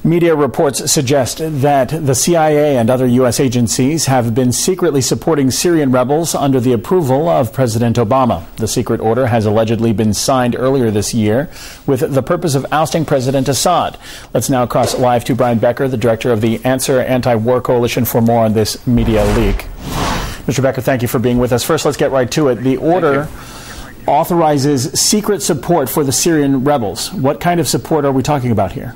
Media reports suggest that the CIA and other U.S. agencies have been secretly supporting Syrian rebels under the approval of President Obama. The secret order has allegedly been signed earlier this year with the purpose of ousting President Assad. Let's now cross live to Brian Becker, the director of the Answer Anti-War Coalition, for more on this media leak. Mr. Becker, thank you for being with us. First, let's get right to it. The order authorizes secret support for the Syrian rebels. What kind of support are we talking about here?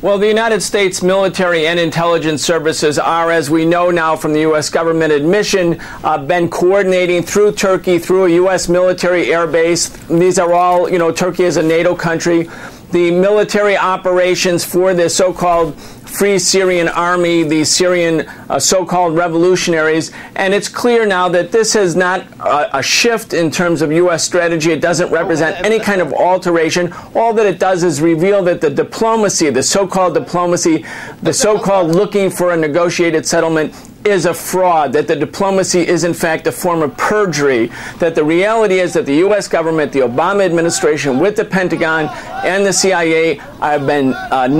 Well, the United States military and intelligence services are, as we know now from the U.S. government admission, been coordinating through Turkey, through a U.S. military air base. These are all, Turkey is a NATO country. The military operations for the so-called Free Syrian Army, the Syrian so-called revolutionaries, and it's clear now that this is not a shift in terms of U.S. strategy. It doesn't represent any kind of alteration. All that it does is reveal that the diplomacy, the so-called diplomacy, the so-called looking for a negotiated settlement is a fraud, that the diplomacy is in fact a form of perjury, that the reality is that the U.S. government, the Obama administration with the Pentagon and the CIA have been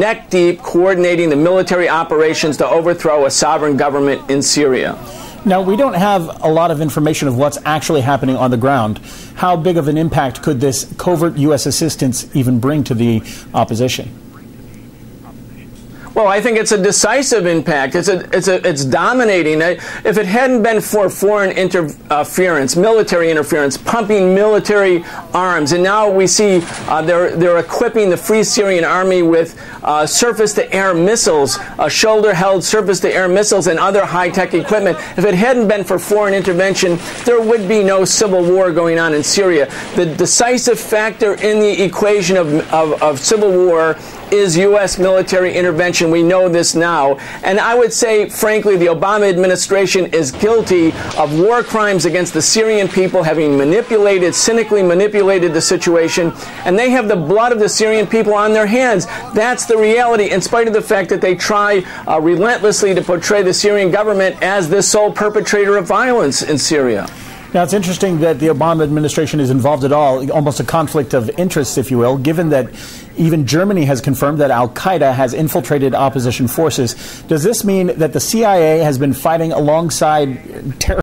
neck deep coordinating the military operations to overthrow a sovereign government in Syria. Now, we don't have a lot of information of what's actually happening on the ground. How big of an impact could this covert U.S. assistance even bring to the opposition? Well, I think it's a decisive impact. It's dominating. If it hadn't been for foreign interference, military interference, pumping military arms, and now we see they're equipping the Free Syrian Army with surface-to-air missiles, shoulder-held surface-to-air missiles, and other high-tech equipment. If it hadn't been for foreign intervention, there would be no civil war going on in Syria. The decisive factor in the equation of civil war is U.S. military intervention. We know this now. And I would say, frankly, the Obama administration is guilty of war crimes against the Syrian people, having cynically manipulated the situation. And they have the blood of the Syrian people on their hands. That's the reality, in spite of the fact that they try relentlessly to portray the Syrian government as the sole perpetrator of violence in Syria. Now, it's interesting that the Obama administration is involved at all, almost a conflict of interest, if you will, given that even Germany has confirmed that Al-Qaeda has infiltrated opposition forces. Does this mean that the CIA has been fighting alongside terrorists?